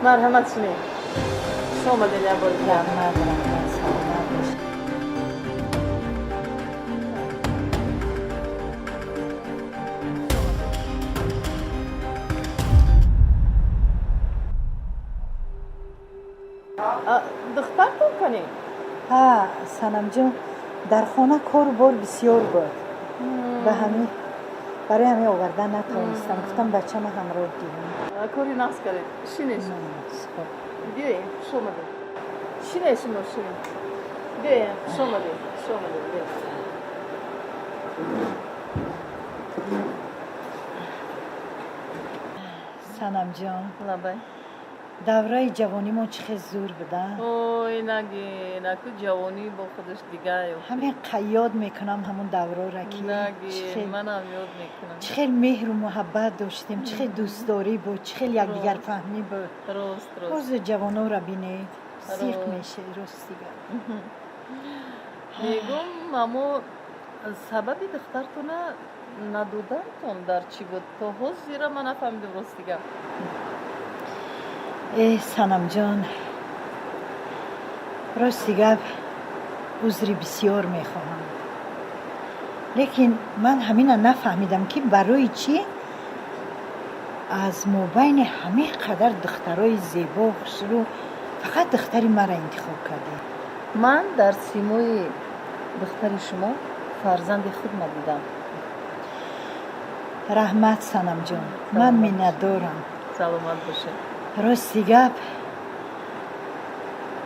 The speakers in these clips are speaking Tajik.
مرحمت شنید شما دنیا باری کرد دخترتون کنی؟ ها سنم جان در خانه کار بار بسیار بود به همین برای همین آوردن نتونستم گفتم بچه ما همراه گیرم کاری نقص کرد شینش بیاییم شما ده شینش شما شینش بیاییم شما ده بیاییم سنم جان لبای دوره جوانی ما چه زور بده اوی نگی نکو جوانی با خودش دیگه همین قیاد میکنم همون دوره را که نگی من هم یاد میکنم چه مهر و محبت داشتیم چه دوستداری بود چه یکدیگر فهمی بود درست روز جوانا را بینید سیخ میشه راست دیگه میگم اما سبب دخترتون ندودنتون در چی بود تا حوز زیرا من نفهمیدم راست دیگه ای سنم جان راستی گپ عذری بسیار میخواهم لیکن من همین نفهمیدم که برای چی از مابین همه قدر دخترای زیبا خوشرو فقط دختری مرا انتخاب کرده من در سیمای دختر شما فرزند خود ندیدم رحمت سنم جان من منت دارم سلامت باشه راستی گپ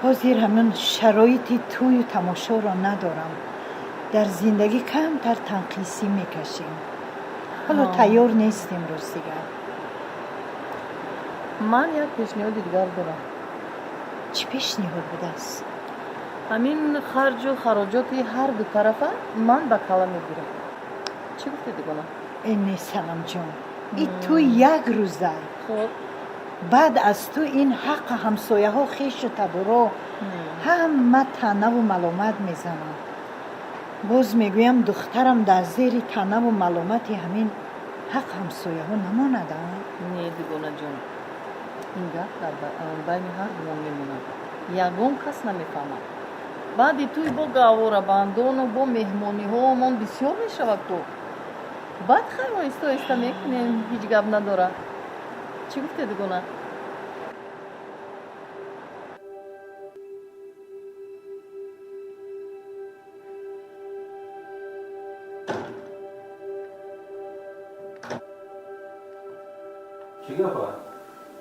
حاضر همون شرایط توی و تماشا را ندارم در زندگی کمتر تنقیسی میکشیم حالا تیار نیستیم راستی گپ من یک پیشنهاد دیگر دارم چی پیشنهاد بوده است؟ همین خرج و خراجات هر دو طرفه من به کلا میگیرم چی گفتی دیگونه؟ این سنم جان این تو یک روزه خب بعد از تو این حق همسایه ها خیش و تبرو همه تنه و ملامت میزنم باز میگویم دخترم در زیر تنه و ملامت همین حق همسایه ها نمانده نه دیگونه جان این گفت در بین هر دوم میمونه یگون کس نمیفهمد بعد توی با گاوره بندان و با مهمانی ها من بسیار میشود تو بعد خیلی ما ایستا میکنیم هیچ گپ نداره چی گفته دیگونه؟ چی گفت؟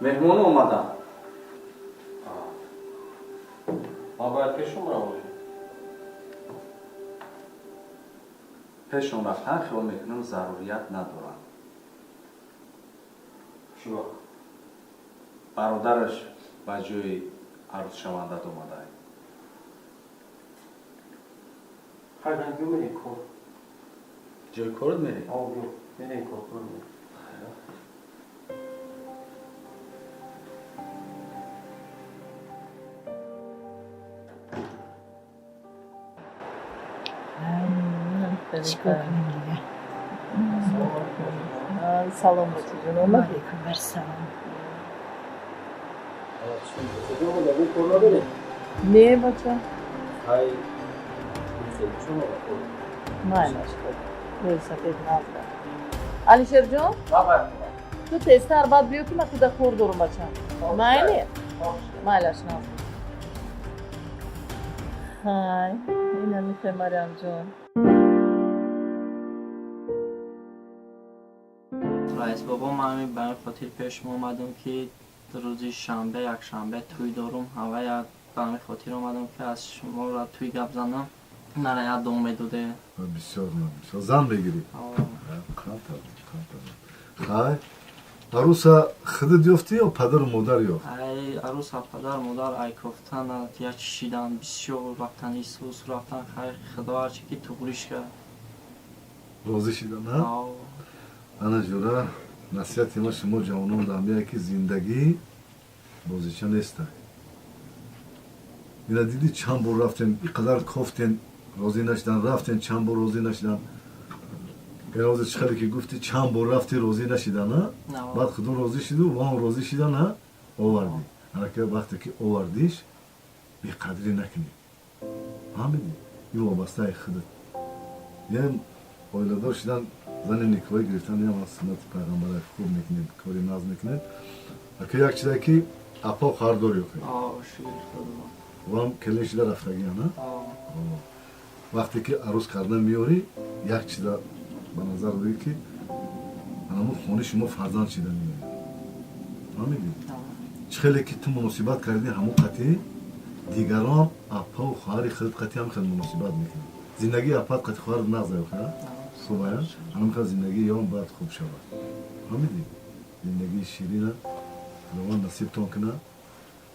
مهمون اومدن ما باید پیشون را باشیم پیشون رفتن خیال میکنم ضروریت ندارن چی وقت؟ برادرش به جای عروض شوندت اومده هر رنگی میری کن جای کارت میری؟ آه بیو میری کن کنی چیکار کنیم دیگه سلام بچه جون اومدی؟ علیکم برسلام نه بچه های مایلش خود روی سفید نازده علیشر جون تو تستر بعد بیو که من تو در خور دارم بچه مایلی مایلش نازده های این همیشه مریم جون رئیس بابا من به خاطر پیش اومدم که روزی شنبه یک شنبه توی دارم هوا یک به خاطر اومدم که از شما را توی گپ زنم نره یک دوم میدوده بسیار بسیار زن بگیری خای عروسا خودت یافتی یا پدر و مادر یافت؟ ای عروس پدر مادر ای گفتن یا چشیدن بسیار رفتن ایسوس رفتن خیر خدا هرچی که تو گوش کرد راضی شدن نه؟ انا جورا نصیحت ما شما جوانان دارم که زندگی بازیچه نیست اینا دیدی چند بار رفتن اینقدر کفتن راضی نشدن رفتن چند بار راضی نشدن روز چخری که گفتی چند بار رفتی راضی نشیدن نه؟ بعد خدا راضی شد و هم راضی شدن نه؟ آوردی арака вақте ки овардиш беқадрӣ накунӣ. ҳамиди ин вобастаи худат. ям оиладор шудан зани никоҳӣ гирифтан ям аз суннати пайғамбара хуб мекунед, кори назм мекунед. ака як чизе ки апо хардор ёфед шукр худо. вам келин шуда рафтагия на вақте ки арӯз кардан меёрӣ як чиза ба назар бигир ки анамо хони шумо фарзанд шида меёред. ҳамиди чӣ хеле ки ту муносибат кардӣ ҳамон қатӣ дигарон апа ва хоҳари худат қатӣ ҳам хел муносибат мекунад. зиндагии апат қатӣ хоҳарат нағзаёфта хубая ана мехоҳад зиндагии ён баъд хуб шавад. ҳамиди зиндагии ширина худованд насибтон куна.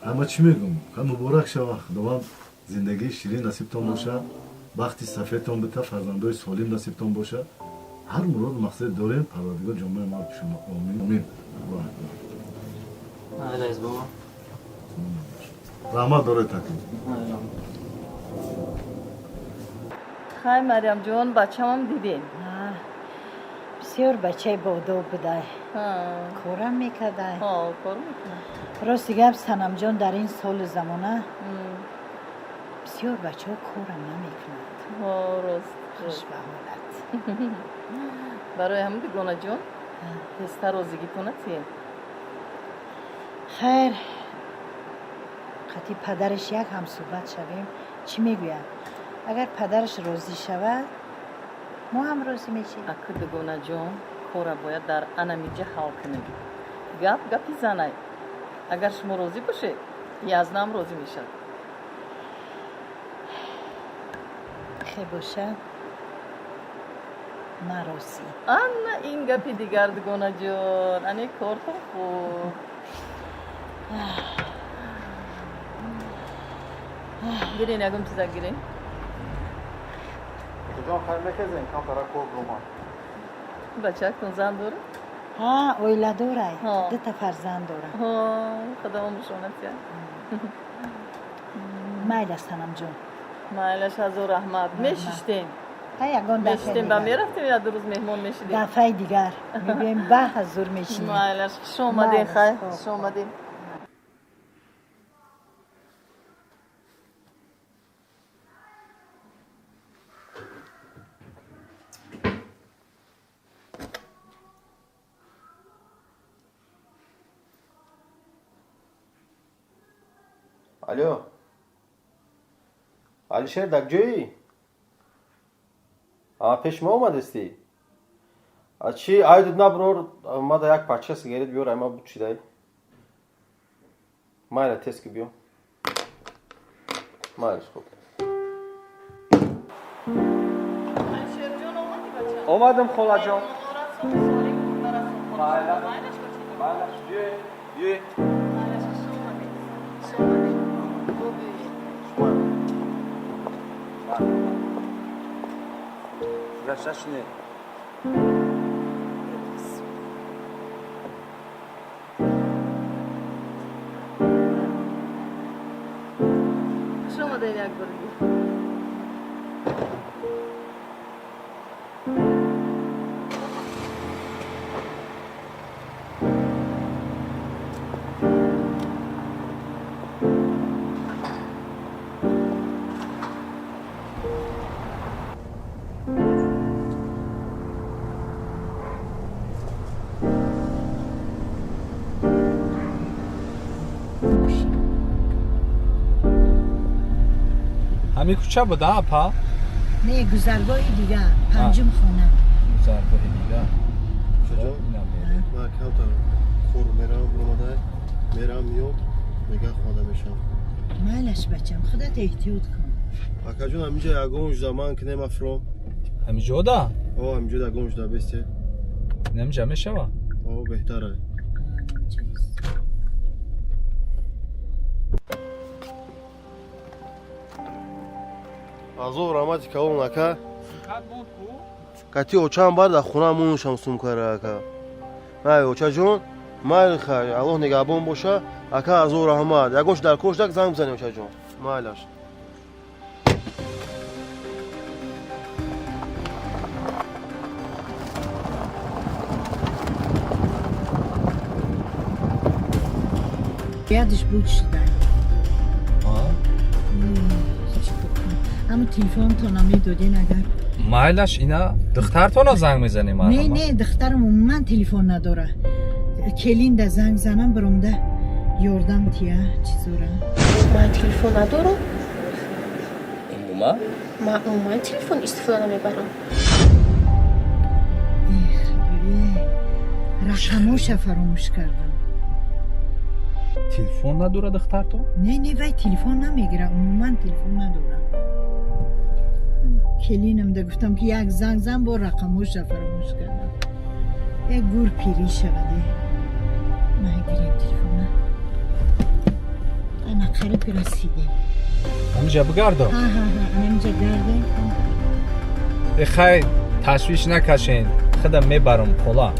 ҳама чӣ мегӯм ха муборак шава, худованд зиндагии ширин насибтон боша, бахти сафедтон бита, фарзандои солим насибтон боша. ҳар муроду мақсаде дорем, парвардигор ҷомаи мо шумо омин омин. Айдайз баба. раҳмат доред такӣ. хай марьямҷон бачаам дидем. бисёр бачаи бодоб будай, корам мекардай. кор мекунам. рости гап санамҷон дар ин соли замона бисёр бачаҳо корам намекунанд. рост хушбаҳолат. барои ҳамин дугонаҷон теста розигитона чие? хайр қатъи падараш як ҳамсӯҳбат шавем. чӣ мегӯяд? агар падараш розӣ шавад мо ҳам розӣ мешавем. ака дугонаҷон кора бояд дар анамиҷа ҳал кунем. гапи занай. агар шумо розӣ бошед язнам розӣ мешавад. хе бошад наросӣ. ана ин гапи дигар дугонаҷон. ане кортон хуб. гирин ягон чизак гирин. бачаактон зан дорад? оила дорад. дута фарзанд дорад. худо мушонат кар. майл аст санамҷон. майлаш ҳазор раҳмат. мешиштем. ягон мешиштем ба мерафтем як ду рӯз меҳмон мешидем. дафъаи дигар мегӯем ба ҳазур мешинем. майлаш хуш омадем. хай хуш омадем. алё алишер дар ҷоӣ? пеш ма омадастӣ? чӣ айдуд наброр мада як пачка сигарет биёр айма бучидай. майла тез ки биё. майлаш хуб. омадам холаҷон. майлаш биё. Гашашне. шумо ден як бор. ҳамин кӯча буда апа? не гузаргоҳи дигар панҷум хона. гузаргоҳи дигар. من کمتر خور میرم برماده میرم میام میگه خواده میشم майлаш бачам худат эҳтиёт кун. اکا جون همینجا یگون جدا من که نمافرم ҳамиҷода? همینجا یگون جدا بسته намҷа мешава? بهتره از او رحمتی که اون اکا کتی اوچان بار در خونه مون شمسون کاره اکا مای اوچا جون مای خیر الله نگهبان باشه اکا از او رحمت یگونش در کشتک زنگ بزنی اوچا جون مایلش یادش بود شده ها چی بکنم اما تلفن تو نمیدادین اگر مایلش اینا دخترتون زنگ میزنی مرحبا نه دخترم من تلفن نداره کلین ده زنگ زنم برامده یاردم تیه چیزوره من تلفن ندارم عموما من عموما تلفن استفاده نمیبرم رقماش فراموش کردم تلفن نداره دخترتون نه وای تلفن نمیگیره عموما تلفن نداره کلینم ده گفتم که یک زنگ زن با رقماش فراموش کردم یک گور پیری شده ما گیریم تلفن انا قریب رسیدیم همینجا بگردم ها اینجا گرده خیلی تشویش نکشین خودم میبرم پولا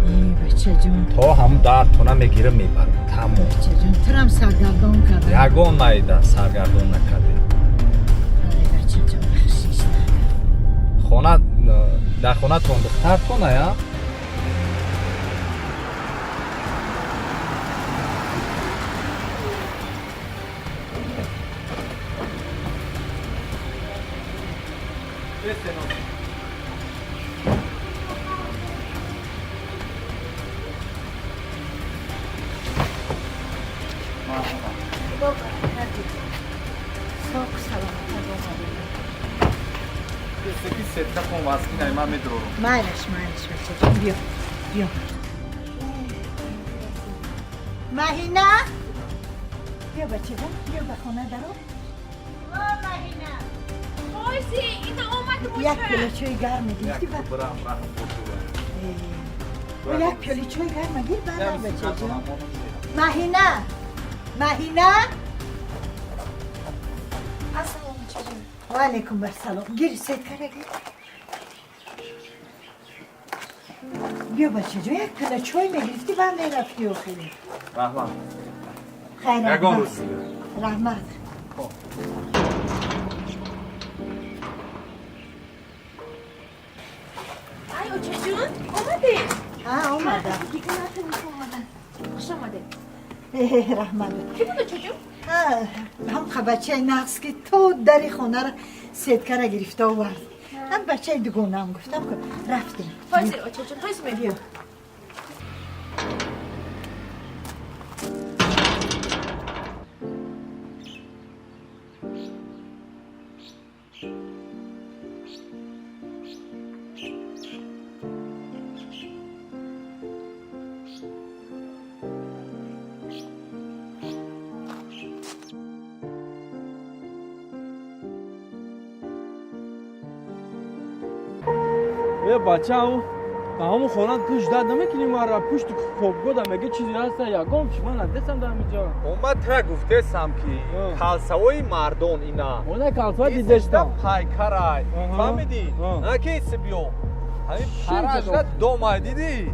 ای بچه جون تا هم دردتونه میگیره میبرم تمام بچه جون ترم سرگردان کردم یگون نایده سرگردون نکردی ای بچه جون بخشیش نکرد خونه در خونه تون دخترتونه یا ساق سلامت مالش بچه جون بیا مهینه بیا بچه جون بیا به خونه درو خوشی این اومد یک پیله چای گرم گرفتی و یک پیله چای گرم گیر برم بچه جون مهینه و علیکم برسلام گیری سید کرده گیر بیا بچه جون یک پیله چای میگرفتی بند رفتی و خیلی رحمت خیر یگان روز دیگه رحمت ای اوچه جون اومدی ها اومدم دیگه نتونی اومدن خوش آمده رحمت کی بود اوچه جون هم بچه نقص که تو دری خونه را سیدکره گرفته آورد هم بچه دگونه هم گفتم که رفتیم فایزی اوچه جون فایزی بیا میبینم یه بچه همون به همون خونه توش داد نمیکنی ما را پشت خوابگاه دا میگه چیزی هست یا گم چی من ندستم در اینجا اومد تا گفتم که کالسوی مردون اینا اونه کالسوی دیدشتم پایکرای فهمیدی؟ آه. نکی سبیو همین پراش را دو ماه دیدی؟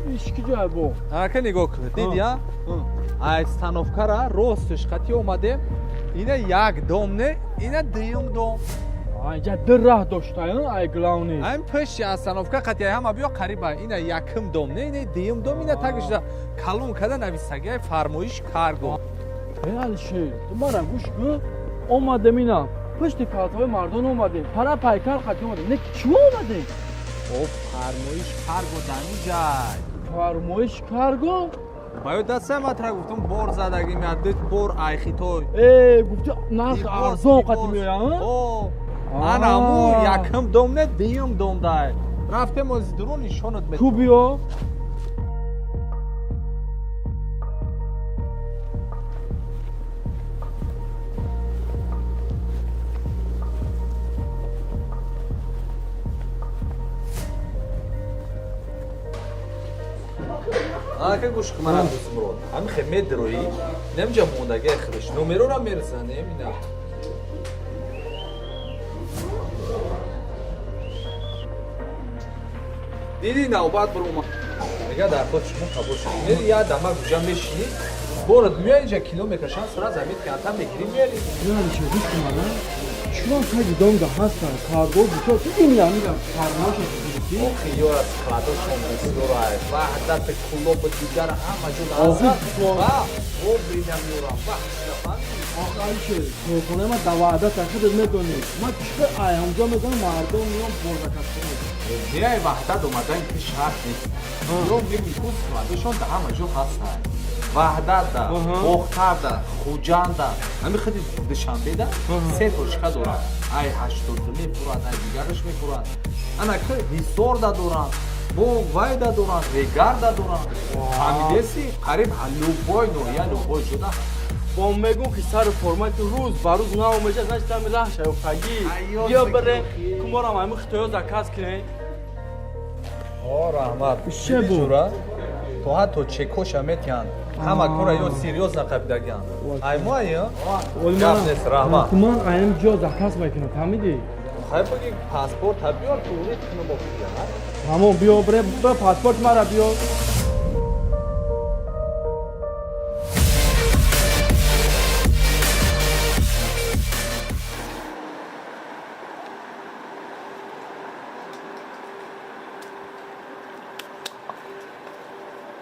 ایشکی جای بو که نگاه کنه دیدی ها؟ استانوفکا را راستش خطی اومده اینا یک دوم نه اینا دیوم دوم اینجا در راه داشته ای گلاونی این پشت استانوفکا خطی همه بیا قریبا اینا یکم دوم نه اینا دیوم دوم اینا تاگش دا کلون کده نویسگی فرمایش کارگو خیال شیر تو مرا گوش گو اومده مینا پشت کالسوی مردون اومده پرا پایکار خطی اومده نه چی اومده او فرمایش کارگو دمی جای فرمایش کارگو باید دسته مطرح گفتم بور زدگی میاد بور ایخی توی گفتی نرخ ارزان قطی میاد او انا همو یکم دوم نه دیوم دوم دای رفتم از درون نشونت میدم تو بیا که گوش که من هم دوست برود همین خیمه درویی نمیجا موندگه خیلش نومرو را میرسن نمیدم دیدی نوبت برو ما میگه در خود شما قبول شد میری یا دمه گوشم میشینی برد میای اینجا کیلومتر شان سرا زمین که انتا میگیری میاری یعنی چه گوش که من چون خیلی دونگه هستن کارگو بچه تو این میگم فرمایش ки? охи ёра складошон бисёр аст ваҳдати кулоб дигар ҳама ҷо Охи, во бинам ёрам آخه ایشه توکنه ما دوازده تاخیر میکنیم ما چه ایامجا میکنم مردم میام برده کسیم بیای وحدت اومدن که شرط نیست یا میگیم که складошон در همه جا هستن وحدت ده مختر ده خوجان ده همین خیلی دشنبه ده سه توشکه دارن ای هشتاد میپورن ای دیگرش میپورن انا که حسار ده دارن بو وای ده دارن ویگر ده دارن همیدیسی قریب لوبای نویا لوبای شده با میگم که سر فرمای تو روز بروز ناومجه значит там راه شایفتگی بیا بره کمارم همین خطایا زکاس کنه رحمت چه بود؟ تو حتی چکوش میتین همه کورا یا سیریوز نقبدگیان ای مایی گفت نیست رحمت من اینم جا زکاس میکنم فهمیدی؟ خیلی بگی پاسپورت ها بیار توری کنو با بگیرن همون بیا بره پاسپورت مرا بیا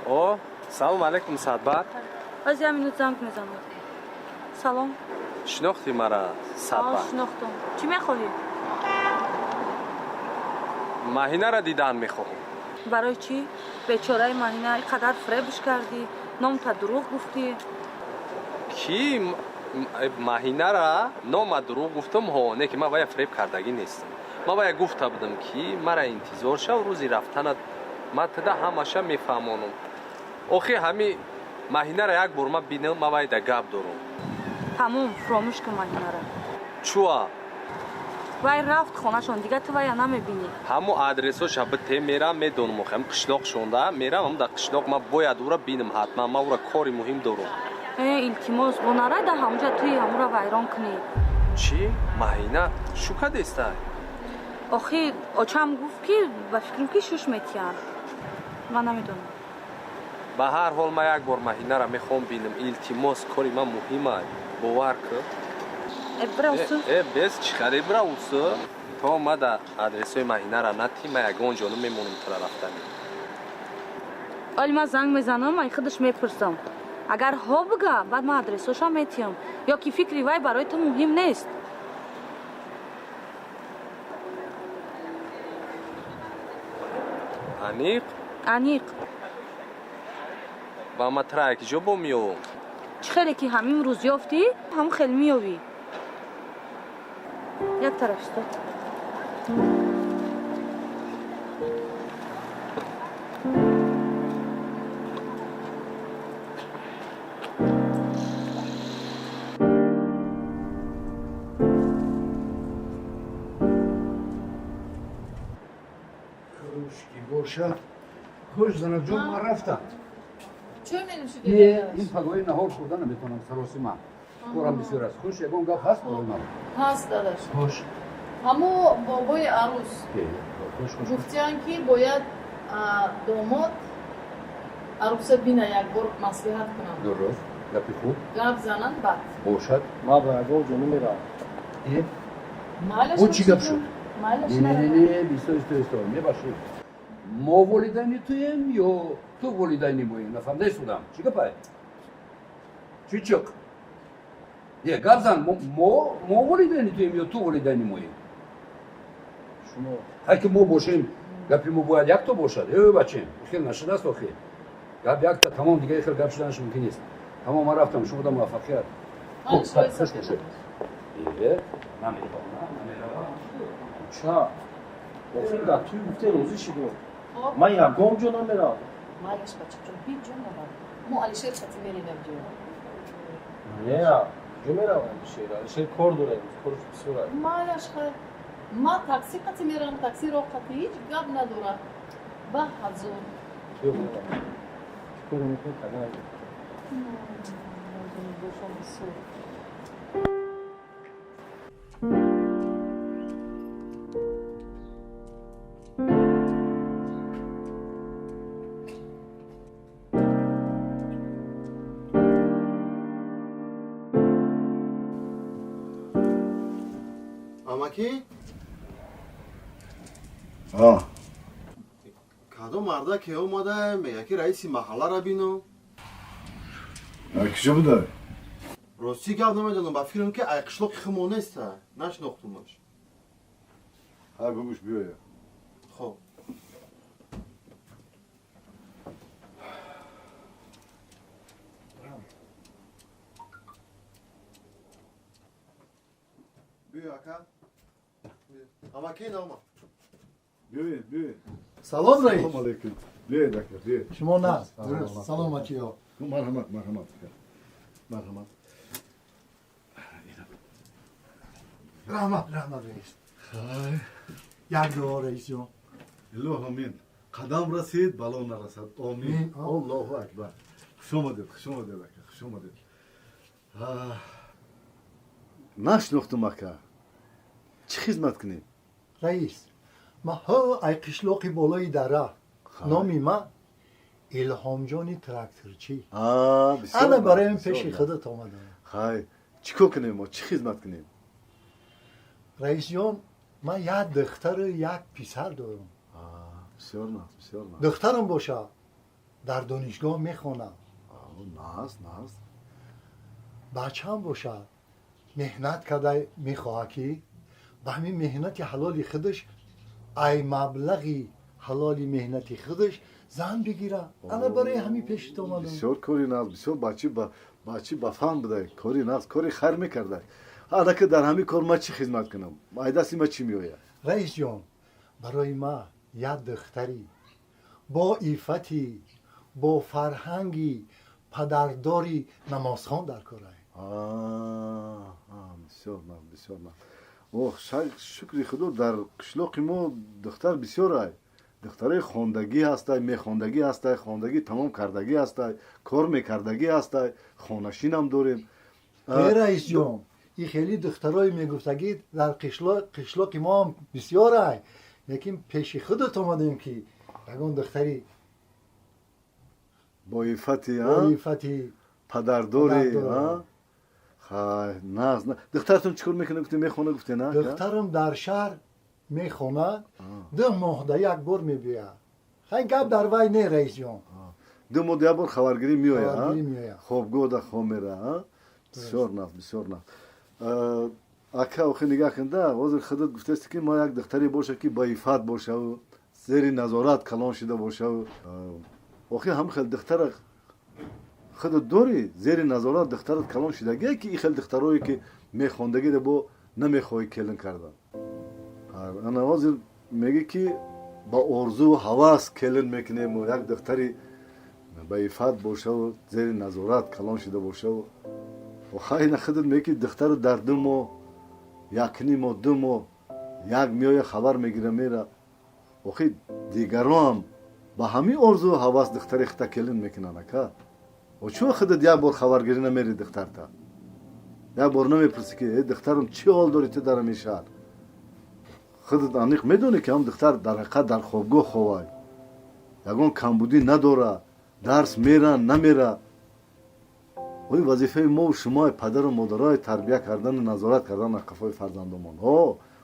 о салом алейкум садбар از یه منوت زنگ میزنم سلام шинохти мара садбар شناختم چی میخواهی؟ маҳинаро дидан мехоҳам برای چی؟ بیچاره مهینه اینقدر فریبش کردی نام تا دروغ گفتی ки маҳинаро нома дурӯғ гуфтам ҳо не ки ман вая фреб кардагӣ нестам ман вая гуфта будам ки мара интизор шав рӯзи рафтанат ман тада ҳамаша мефаҳмонам охир ҳами маҳинаро як бор ман бинам ман вайда гап дорам تموم فراموش کن مهینه чуа وای رفت خونهشون دیگه تو وای نمیبینی ҳамо адресоша бите мерам медонам охи ҳам қишлоқ шонда мерам ҳам дар қишлоқ ман бояд ӯро бинам ҳатман ман ӯро кори муҳим дорам التماس бо нарайда ҳамҷа туи ҳамуро вайрон кунӣ чӣ маҳина шука дестай охи очам гуфт ки ба фикрам ки шуш метиянд ман намедонам ба ҳар ҳол ман як бор маҳинаро мехоҳам бинам илтимос кори ман муҳим ай бовар кӯ бравсу бес чӣ харе бравсу то ма да адресои маҳинаро натӣ ма ягон ҷоно мемонам тара рафтани оли ман занг мезанам ай худаш мепурсам агар ҳо бига баъд ман адресоша метиям ё ки фикри вай барои ту муҳим нест аниқ аниқ ба ма тара яки ҷо бо меёвам чӣ хеле ки ҳамин рӯз ёфтӣ ҳам хел меёвӣ як тараф истод боша хуш занаҷон ман рафтам چه می‌نوشید؟ این پگاهی نهار خوردن نمیتونم سراسی من کارم بسیار است خوش یکم گپ هست برای من هست داداش خوش همو بابای عروس خوش خوش گفتن که باید داماد عروس بینه یک بار مصلحت کنم درست گپی خوب گپ زنن بعد باشد ما با یگان جانو میرم مالش او چی گپ شد مالش نه نه نه بیستا ایستا میباشید ما ولیدنی تویم یا تو ولیدنی موییم نفهمده شدم چی گپای چی چک یه گپ زن ما ولیدنی تویم یا تو ولیدنی موییم شما هر که ما باشیم گپی ما باید یک تا باشد ای بچیم خیلی نشده است آخی گپ یک تا تمام دیگه خیلی گپ شدنش ممکن نیست اما من رفتم شما دا موفقیت خوب خوش باشه ایه نمیدونم چا آخه در توی گفته روزی شدم من یگان جا نمیرم مالش بچه چون هیچ جا نبود ما علیشیر خطی میریم جا نه جو میرم علیشیر کار داره کارش بسیار است مالش خیر ما تاکسی خطی میرم تاکسی رو خطی هیچ گپ نداره به حضور بیا برم کار میکنم تنها باشم بسیار амаки مردم مردا که اومده میگه که رئیس محله را بینم کجا بوده؟ راستی گپ نمیدونم با فکرم که ای قشلاق خمونه است نشناختمش ها بگوش بیاید خب بیا اکا اما کی نامه بیاید سلام رئیس. سلام علیکم بیاید اکا بیاید شما نه درست سلامتی ها. مرحمت رحمت رئیس. یک دعا رئیس جان. الله امین قدم رسید بلا نرسد آمین الله اکبر خوش آمدید اکا خوش آمدید نشناختم اکا چی خدمت کنیم رئیس ما ها ای قشلاقی بالای دره نامی ما الهام جانی تراکتورچی. انا برای این پیش خودت آمدم. خای چیکار کنیم ما چی خدمت کنیم رئیس جان من یک دختر و یک پسر دارم. بسیار نه دخترم باشه در دانشگاه میخونه. ناز بچه هم باشه مهنت کرده میخواه که به همین مهنت حلال خودش ای مبلغی حلال مهنت خودش زن بگیره. انا برای همین پیشت آمدم. بسیار کاری ناز بسیار بچه بفهم بده کاری ناز کاری خیر میکرده حالا که در همین کار ما چی خدمت کنم ما دستی ما چی میآید رئیس جان برای ما یک دختری با عفتی با فرهنگی پدرداری نمازخوان در کار است. بسیار نه اوه شکری خدا در قشلاق ما دختر بسیار است دخترای خواندگی هسته میخواندگی هسته خواندگی تمام کردگی هسته کار میکردگی هسته خانشین هم داریم رئیس جان این خیلی دخترای میگفتگی در قشلاق ما هم بسیار است لیکن پیش خودت آمدیم که یگان دختری با عفتی پدرداری نه دخترتون چیکار میکنه گفتی میخونه گفتی نه دخترم در شهر میخونه 2 ماه در یک بار میبیه خیلی گپ در وی نه رئیس جان 2 ماه در یک بار خبرگیری میآید خوابگاه در خواب میره بسیار نه اکا اخی نگاه کنده وزیر خودت گفته است که ما یک دختری باشه که با عفت باشه و زیر نظارت کلان شده باشه و اخی هم خیلی دختر خودت داری زیر نظارت دخترت کلان شدگی که این خیلی دخترایی که میخواندگی ده با نمیخوای کلن کردن انا وزیر میگه که با ارزو و هواس کلن میکنیم و یک دختری با عفت باشه و زیر نظارت کلان شده باشه و خیلی خودت میگه که دختر در 2 ماه یک نیم و 2 ماه یک میای خبر میگیره میره اخی دیگران با همین ارزو و هواس دختری خطا کلن میکنن اکا و چون خودت یک بار خبرگیری نمیری دختر تا یک بار نمیپرسی که دخترم چی حال داری تو در همین شهر خودت انیق میدونی که هم دختر در حقیقت در خوابگاه خواه یگان کمبودی نداره درس میره نمیره وی وظیفه ما و شما پدر و مادرای تربیت کردن و نظارت کردن قفای فرزندمان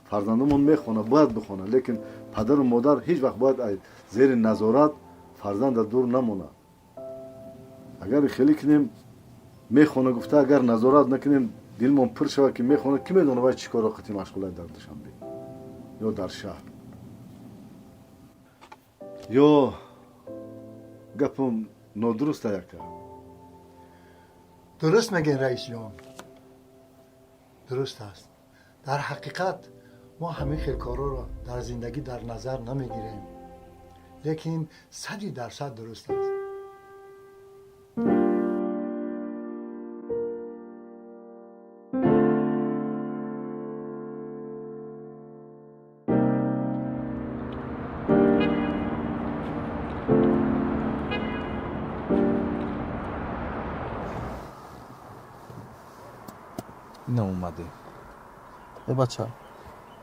فرزندمان میخونه باید بخونه لیکن پدر و مادر هیچ وقت باید زیر نظارت فرزند دور نمونه اگر خیلی کنیم میخونه گفته اگر نظارت نکنیم دلمون پر شود که میخونه کی میدونه باید چیکار وقتی مشغول در دوشنبه یا در شهر یا گپم نادرست یکه درست میگن رئیس جان درست است در حقیقت ما همه خیلی کارا را در زندگی در نظر نمیگیریم لیکن 100% درست است اومده بچه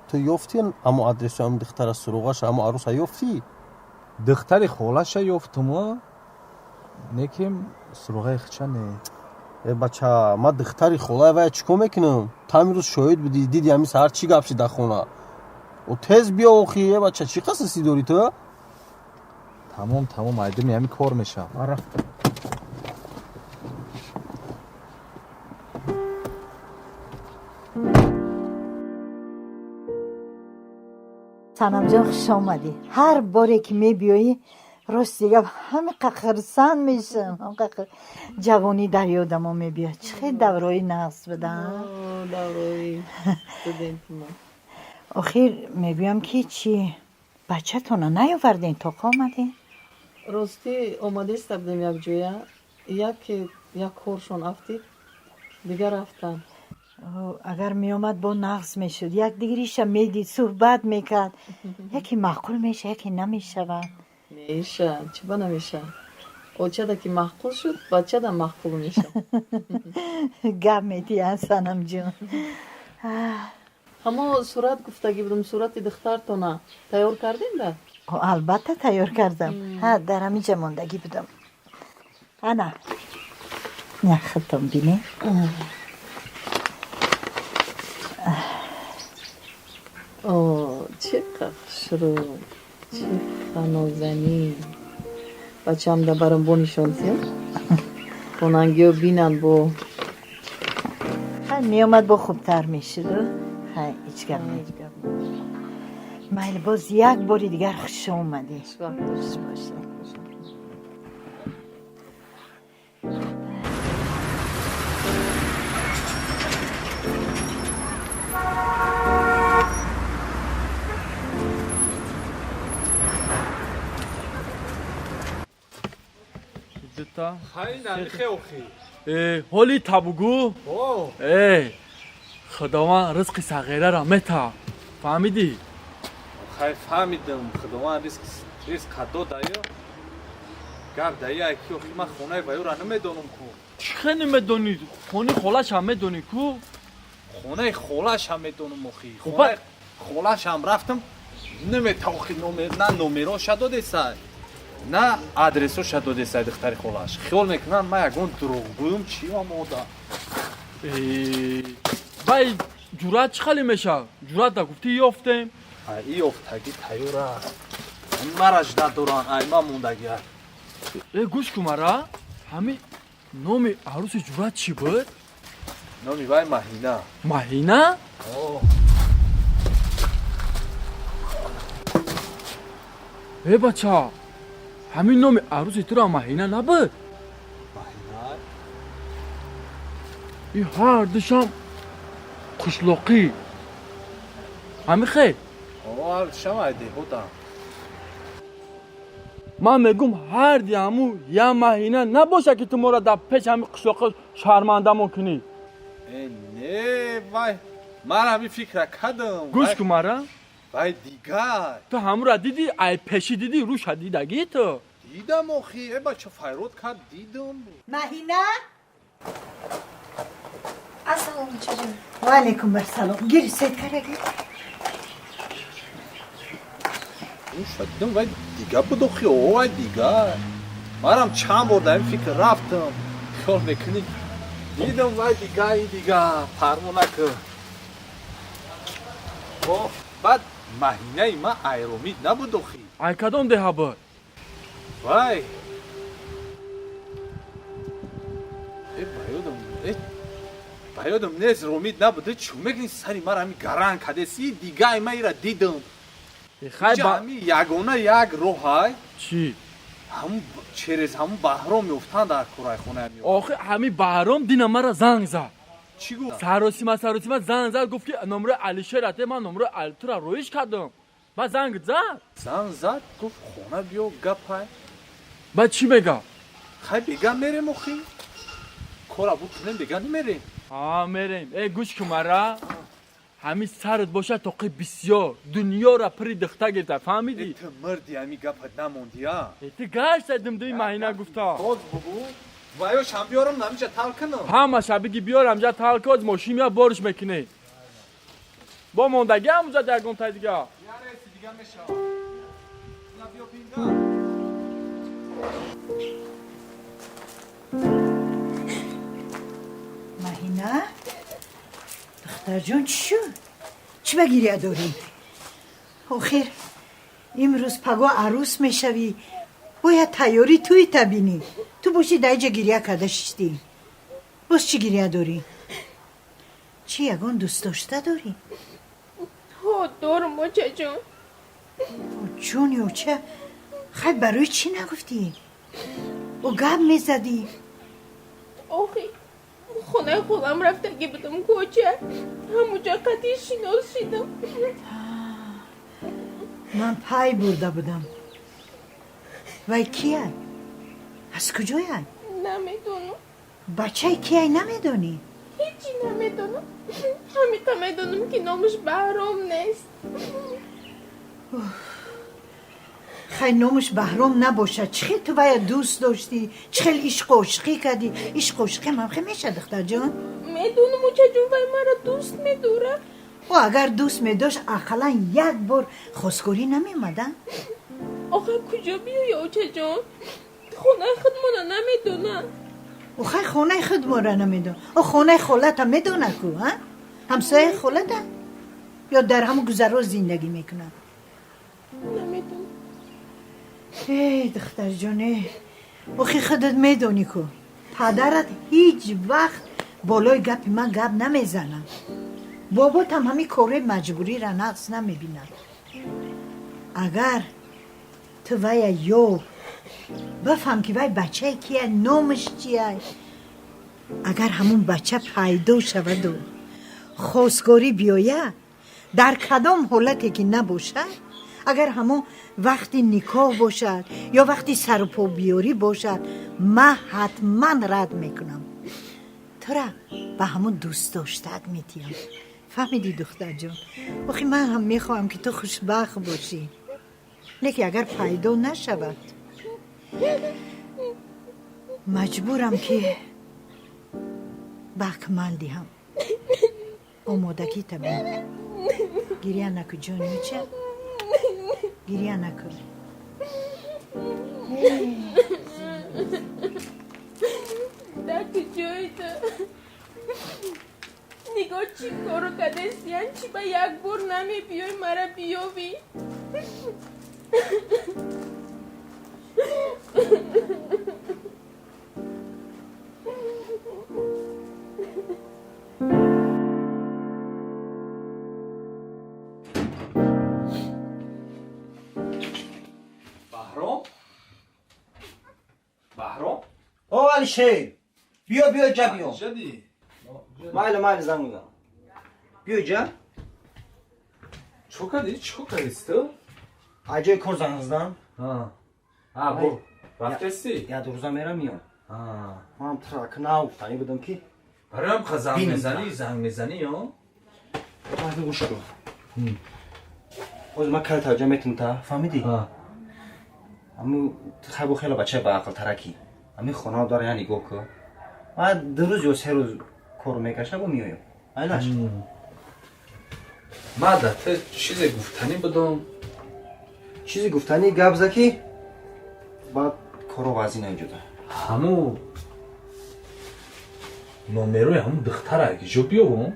تو یافتی اما آدرس هم دختر سروغاش اما عروس یافتی دختری خالش یافتم نیکیم سروغای خچنه بچه ما دختری خاله و چیکار میکنم تا روز شاهد بودی دیدی همین سحر چی گپ شد در خونه و تیز بیا اخی بچه چی قصصی داری تو тамом айдами ҳами кор мешав. санамҷон хуш омадӣ. ҳар боре ки мебиёӣ рости гап ҳами қақирсан мешам. ҷавонӣ дар ёдамон мебиёд. Чӣ хел даврои нағз будам. даврои студенти мо. охир мегӯям ки чӣ бачатона наёварден то омаден? ростӣ омадеста будем якҷоя. як коршон афтид дигар рафтан. агар меомад бо нағз мешуд, якдигариша медид, суҳбат мекард. яке маъқул меша, яке намешавад. меша чӣ ба намеша. очада ки маъқул шуд бачада маъқул меша. гап медиҳад санамҷон. ҳамо сурат гуфтагӣ будум, сурати духтартона тайёр кардинда? албатта тайёр кардам. дар ҳамиҷа мондагӣ будам. ана яхатон бинӣ. чӣ қахшрӯ, чӣ ханозанин. бачаамда барам бонишонсия. хонангиё бинанд бо меомад бо хубтар мешуду. ҳеҷ гап не. майли боз як бори дигар хуш омадӣ. ҳоли табугу худованд ризқи сағираро мета. фаҳмидӣ? хай фаҳмидам. худованд ризқ додаю. гап дая ки охи ман хонаи ваёра намедонам ку. чӣ хел намедонӣ? хонаи холашам медонӣ ку? хонаи холашам медонам охи. хонаи холашам рафтам намета охи на номероша додесай. на адресоша додесай духтари холаш. хиёл мекунам ман ягон дурӯғгӯюм чӣ амода. вай ҷуръат чӣ хеле мешав? ҷуръата гуфтӣ ёфтем. ай ёфтагӣ тайёр аст. мара жда доран ай ман мондагия. гӯш кун мара. ҳами номи арӯси ҷуръат чӣ буд? номи вай маҳина. маҳина? бача ҳамин номи арӯси тура маҳина набуд? и ҳар душам қишлоқӣ. ҳами хел ман мегӯм ҳарди ҳаму я маҳина набоша ки тумора дар пеш ҳами қишлоқӣ шармандамон кунӣ. не вай ман ҳами фикра кардам. гӯш кун мара. вай дигар. ту ҳамура дидӣ? ай пеши дидӣ? рӯша дидагӣ ту? дидам охи. бача файрод кард дидам. маҳина? ассалому чаҷон. ваалейкум ассалом. гири сеткараги. рӯша дидам вай дигар буд охи. вай дигар. манам чанд бор дар ин фикр рафтам. хиёл мекунӣ дидам вай дигар парво накун. баъд маҳинаи ман айромид набуд охи. ай кадом деҳа буд? вай ба ёдам нест ромид набуда. чӯ мекунӣ сари мара ҳами гаран кадеси дигаи ман ира дидам. ҳами ягона як роҳай. чӣ? ҳамн через ҳамн баҳром меофтанд дар кораи хонаам. охи ҳами баҳром дина мара занг зад. чӣ гуфт? саросима занг зад гуфт ки номраи алишерате ман номраи алитура рӯиш кардам. ба занг зад гуфт хона биё гапай. ба чӣ мега? хай бега мерем охи. кора буд кунем бега намерем. мерем. гӯш кун мара. ҳами сарат боша тоқи бисёр дунёра пири духта гирта. фаҳмидӣ? ту мирди ҳами гапат намондия. ти гашта димдуи маҳина гуфта. боз бугу. ваё шам биёрам намиҷа тал кунам. ҳамаша биги биёрам ҷа талкоз мошиния бориш мекунӣ. бо мондаги ҳамуҷа ягонтай дига. яреси дига меша. на биё пинга. маҳина? духтарҷон чӣ шуд? чӣ ба гирия дорӣ? охир имрӯз паго арӯс мешавӣ. باید تیاری توی تبینی. تو باشی دایجا گریه کدشتی. باز چی گریه داری؟ چی یگان دوست داشته داری؟ ها دارم اوچه جون. جونی اوچه خیلی برای چی نگفتی؟ او گب میزدی؟ آخی خونه خودم رفتگی بودم کوچه همونجا قطعی شناس شدم. من پای برده بودم. وای کیه؟ از کجایی؟ نمیدونم. بچه کیه نمیدونی؟ هیچی نمیدونم. همیتا میدونم که نامش بهرام نیست. خیلی نامش بهرام نباشه. چخیل تو باید دوست داشتی؟ چخیل عشق و عشقی کردی؟ عشق و عشقی من خیلی میشه دختر جان؟ میدونم اوچه جون وای مرا دوست میدوره. و اگر دوست میداشت اقلا یک بار خواستگاری نمیمدن؟ آخه کجا بیایی اوچه جون؟ خونه خودمونو نمیدونن. و خیلی خونه خود مورا نمیدون. و خونه خالت هم میدونه کو ها؟ همسایه خالت هم؟ یا در همون گذرا زندگی میکنن؟ نمیدونم. ای دختر جانه اخی خودت میدونی کو پدرت هیچ وقت بالای گپ من گپ نمیزنم. بابات هم همین کاره مجبوری را نقص نمیبینن. اگر تو وای یو بفهم که وای بچه کیه نامش چیه، اگر همون بچه پیدا شود و خواستگاری بیایه در کدام حالتی که نباشه، اگر همون وقتی نکاح باشد یا وقتی سر و پا بیاری باشد، من حتما رد میکنم. تو را به همون دوست داشتت میتیم. فهمیدی دختر جان؟ آخی من هم میخواهم که تو خوشبخت باشی، لیکن اگر پیدا نشود مجبورم که بکمل دیم. آمادگی تبین. گریه نکو جانی چه؟ گریه نکن. در کجایی تو؟ نگاه چی کارو کدستیان چی با یک بار نمی بیای مرا بیاوی؟ بهرام او علی شیر بیا جا بیا. جدی مایل زنگ میزنم. بیا جا. چو کردی تو؟ اجای کار زنگ زدم. برو رفتستی؟ یا دو روزا میرم میام. من ترک ناو تانی بودم که برای هم زنگ میزنی یا؟ باید گوش کن. ما کل ترجمه میتونم تا فهمیدی؟ امو خیلی خیلی بچه با عقل ترکی. امی خونه داره یعنی گو که من 2 روز یا 3 روز کار میکشم و میایم. ایلاش. من در چیز گفتنی بدم. چیزی گفتنی گپ زکی بعد کارو وازی نمیجوده. همو نمروی همون دختره که جو بیو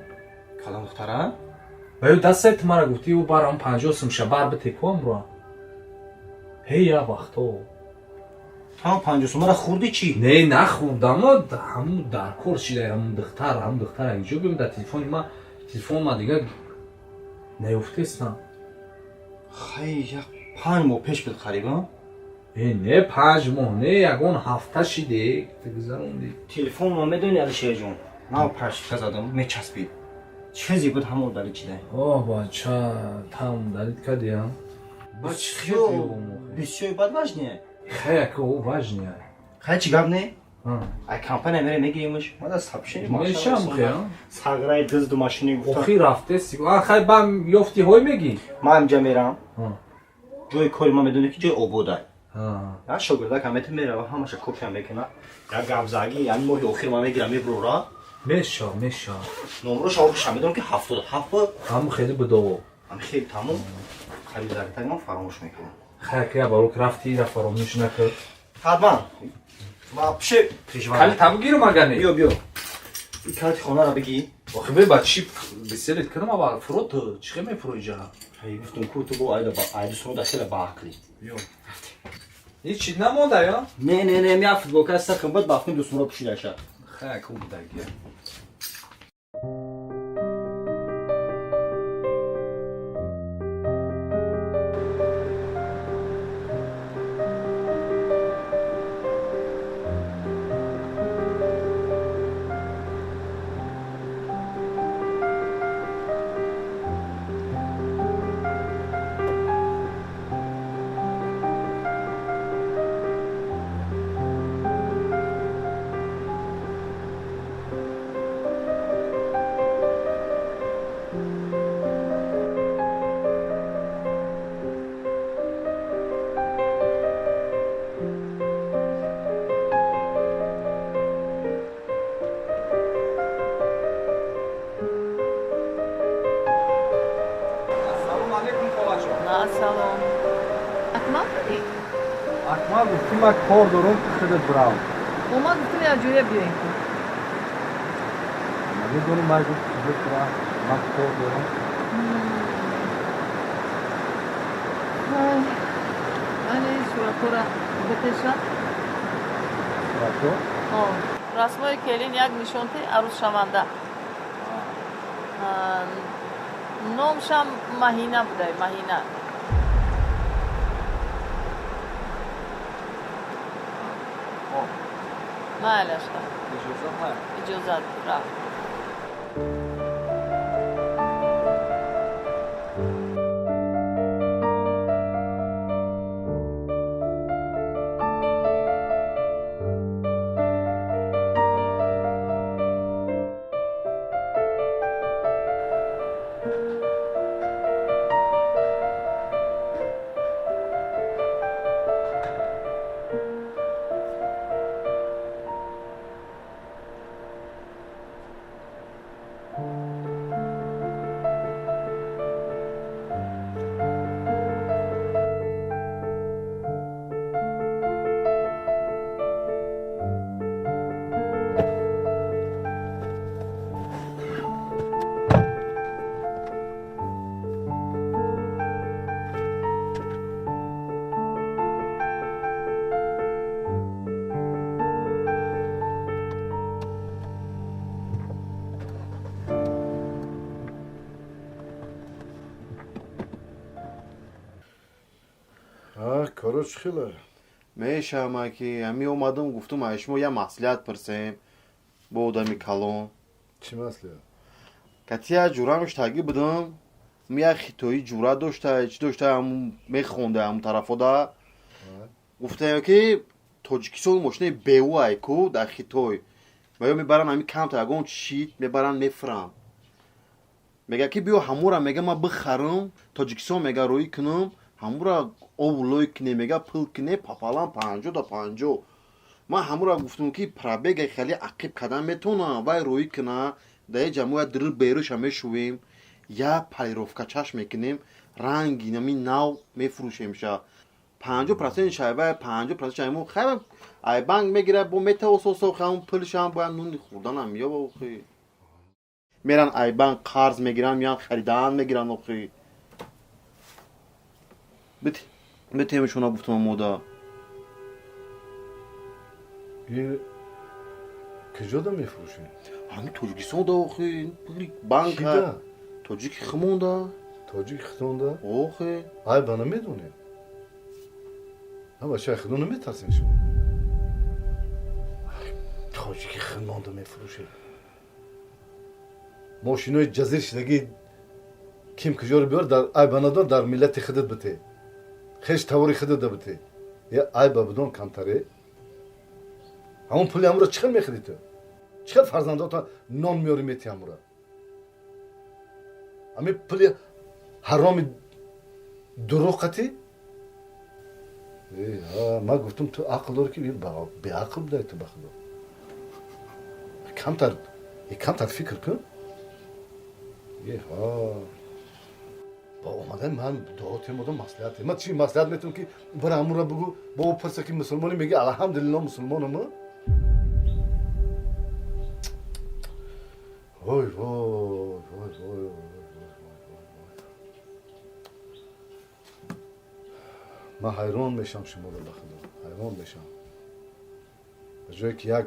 کدام دختره؟ باید دستت مرا گفتی و برام 50 سوم شبر به تکوام رو هی یا وقتو تا 50 سوم را خوردی چی؟ نه نخوردم همون در کار شده همون دختره جو بیوم در تلفن ما دیگه نیفتستم. خیلی 5 ماه پیش بود خریبم. نه 5 ماه نه یگان هفته شده بگذروندی. تلفن ما میدونی علی شیر جون ما پرشکه زدم میچسبید. چیزی بود همون داری چیده. بچه تمام دارید کردیم. بسیاری بد وجنیه. خیلی که او وجنیه. خیلی چی گب نه؟ ای کمپانی میره میگیریمش. ما دست حبشینی ماشین میشم ساغرای دزد دو ماشینی گفت. اخی رفته خیلی بام یافتی های میگی؟ ما اینجا میرم. جای کاری ما میدونی که جای عبوده. یا شاگرده کمیت میره و همش کپی هم میکنه. یا گبزگی یعنی ماهی اخیر ما میگیرم میبرو را. میشه. نمرش آخرش هم میدونم که 77 بود. هم خیلی بدو. هم خیلی تمام. خیلی زرگتای ما فراموش میکنم. خیلی که باروک رفتی را فراموش نکرد. حتما. ما پیش خیلی تبگیرم اگه بیا این کارت خونه را بگی. آخه به بچی بسیارت کنم اول فروت چی میفروی جا؟ هی گفتم کو تو با عید سونو داشته با عقلی. بیا. هیچی نمونده یا؟ نه میا فوتبال سر خنبت بافتیم دو سورا پوشیده شد خیلی خوب دیگه سلام اکمال بودی؟ اکمال گفتی من کار دارم خودت براو اومد گفتم یا جویا بیاین کن میدونم من گفت خودت براو من کار دارم من این سورکورا بتشم سورکور؟ رسمای کلین یک نشونته عروس شونده نامشم مهینه بوده مهینه مالش اجازت رفت کارش خیلی میشم که همی اومدم گفتم اشما یه مسئولیت پرسیم با آدمی کلان چی مسئله؟ کتی از جوره مشتاقی بدم یه خیتایی جوره داشته چی داشته همون میخونده همون طرفا ده گفته که تاجیکستان ماشینه بیو ایکو در خیتای و یا میبرن همی کم تا یکون چی میبرن میفرم میگه که بیو همون را میگه ما بخرم تاجیکستان میگه روی کنم همون را اولوی کنه میگه پل کنه پاپالان 50 ما همون را گفتم که پرابگ خیلی عقیب کدن میتونه و روی کنه در جمعه در بیروش همه شویم یا پلیروفکا چشم میکنیم رنگی نمی نو میفروشیم شا 50% شایبه 50% شایمون خیلی ای بانک میگیره با میته و سوسو خیلی پلش هم باید نونی خوردن هم یا با خیلی میرن ای بانک قرض میگیرن میان خریدن میگیرن و خیلی به تیمشون ها گفتم مودا یه کجا دا میفروشی؟ همین تاجیکستان دا خیلی بانک ها تاجیک خمون دا تاجیکستان دا؟ اوه ای بنا میدونی اما شای خودونو میترسین شما تاجیک خمون دا میفروشی ماشینوی جزیر شدگی کم کجا رو بیار در ای بنا دا در ملت خودت بته خیش توری خودت دا بته یا ای با بدون کمتره همون پولی همون را چخل میخری تو؟ چخل فرزنده تا نان میاری میتی همون را؟ همین پولی حرام دروغ قطی؟ ما گفتم تو عقل داری که به عقل بدهی تو بخدا کمتر فکر کن با اومدن من دعاتی اومدم مسئلیتی من چی مسئلیت میتونم که برای همون را بگو با او پرسه که مسلمانی میگه الحمدلله مسلمانم وای من حیران میشم شما رو بخدا حیوان بشم به جایی که یک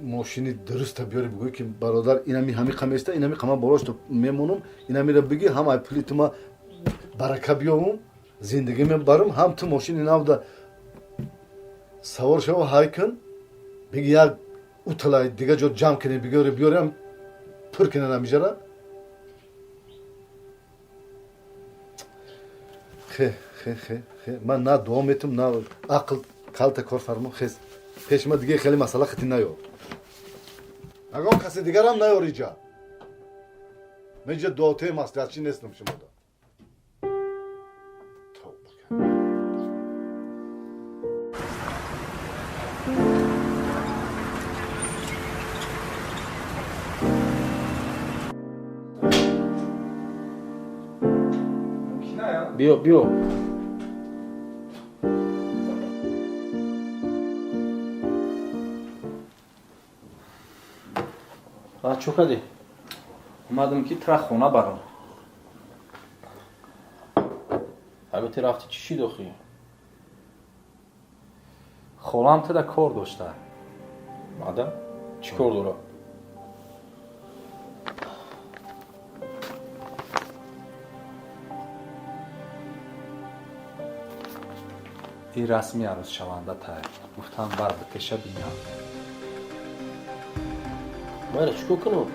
ماشینی درست بیاری بگوی که برادر اینمی همی قمیسته اینمی قمه باراش تو میمونم اینمی را بگی هم ای پلیت ما برکه بیامم زندگی میبرم هم تو ماشین نو دا سوار شو های کن بگی یک اوتلای دیگه جو جمع کنی بیارم پر کنه نمیجره خی من نه دوام میتم نه عقل کالت کار فرمون خیز پیش ما دیگه خیلی مسئله خطی نیار اگه کسی دیگر هم نیاری جا من اینجا دوته مسئله‌چی نیستم شما دا بیا چو کردی؟ اومدم که ترا خونه برام البته رفتی چی داخلی؟ خالم تدا کار داشته مادر؟ چی کار داره؟ این رسمی عروس شونده تای گفتم بر بکشه بینم باید چیکار کنم؟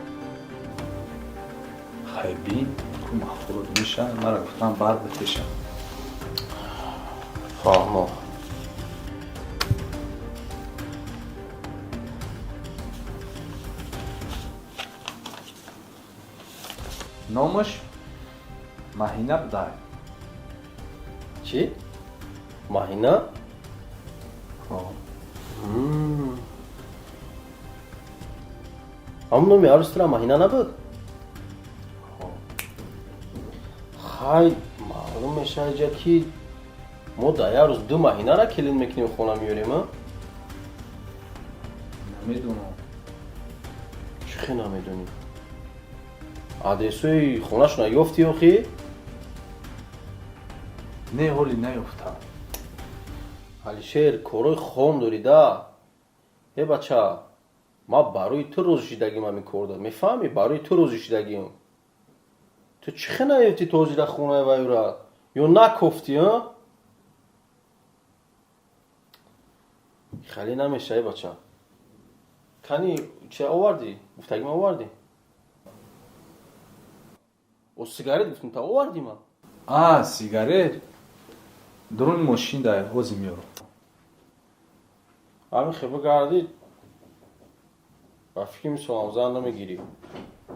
خیلی که مخلوط میشه مرا گفتم بر بکشه فهمم نامش مهینه بوده چی؟ مهینه؟ همون نومی عروس ترا مهینه نبود؟ خیلی معلوم میشه اینجا که ما در یه روز 2 مهینه را کلید میکنیم خونه میاریم ها؟ نمیدونم چی خیلی نمیدونی؟ آدرسوی خونه شو نیافتی آخی؟ نه حالی نیفتم علیشیر کارای خام داری دا ای بچه ما برای تو روز شیدگیم همی کردم میفهمی برای تو روز شیدگیم تو چی خیلی نیفتی توزی در خونه ویورا یا نکفتی ها خیلی نمیشه ای بچه کنی چه آوردی؟ گفتگیم آوردی؟ او سیگارت گفتیم تا آوردی ما سیگارت درون ماشین در حوزی میارم همین خیلی گردید و فکر میسوام زن نمیگیری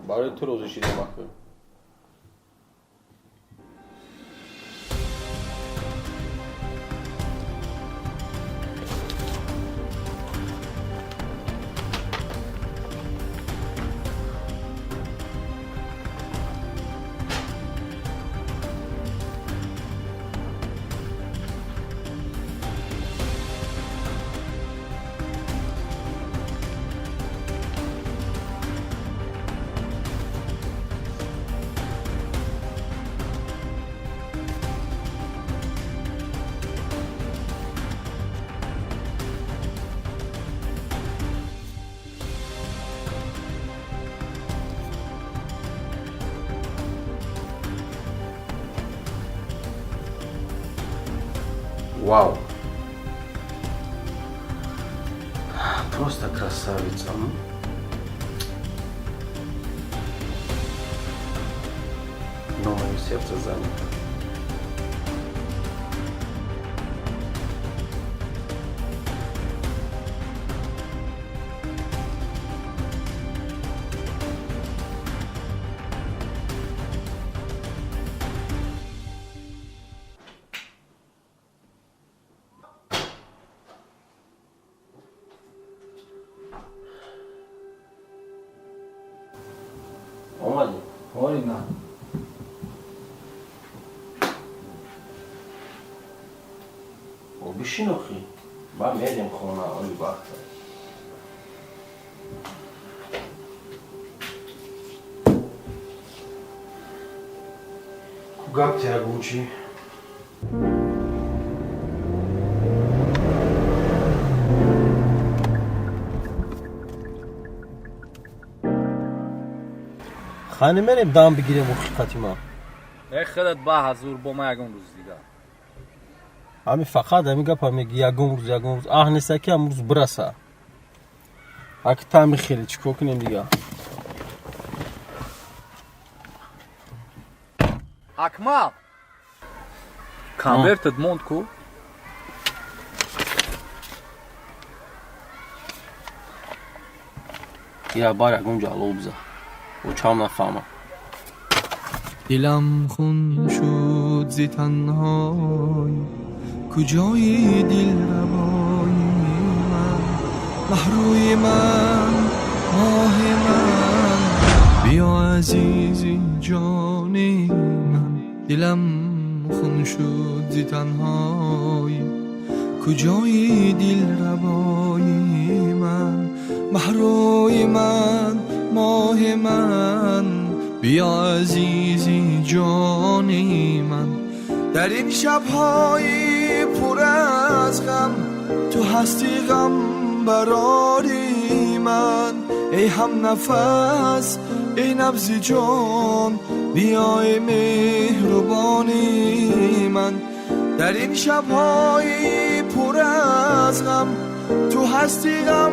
برای تو روزی شیده مکنیم Вау! Просто красавица. Но мое сердце занято. اومدی؟ Ой, на. او بشین اخی با میدیم خونه اولی وقت Gab te aguci. خانه بریم دام بگیریم و خیفتی ما خودت با حضور با ما یکم روز دیگه همین فقط همین گپا میگی یگم روز آه نیسته که امروز برسه اگه تامی خیلی چیکار کنیم دیگه اکمال کانورتت موند کو یا بار یگم جالو بزه و چام نفهمم دلم خون شد زی تنهایی کجای دل ربایی من محروی من ماه من بیا عزیزی جانی من دلم خون شد زی تنهایی کجای دل ربایی من محروی من ماه من بیا عزیزی جانی من در این شب‌های پر از غم تو هستی غم براری من ای هم نفس ای نبض جان بیای مهربانی من در این شب‌های پر از غم تو هستی غم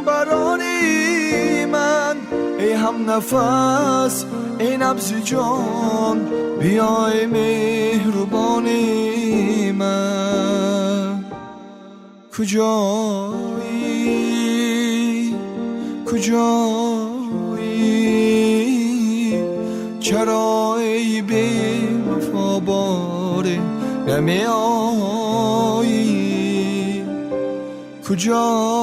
براری من ای هم نفس ای نبض جان بیای مهربانی من کجایی چرا ای بی وفا باره نمی آیی کجایی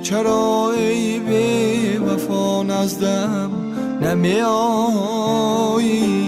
چرا ای بی وفا نزدم نمی آیی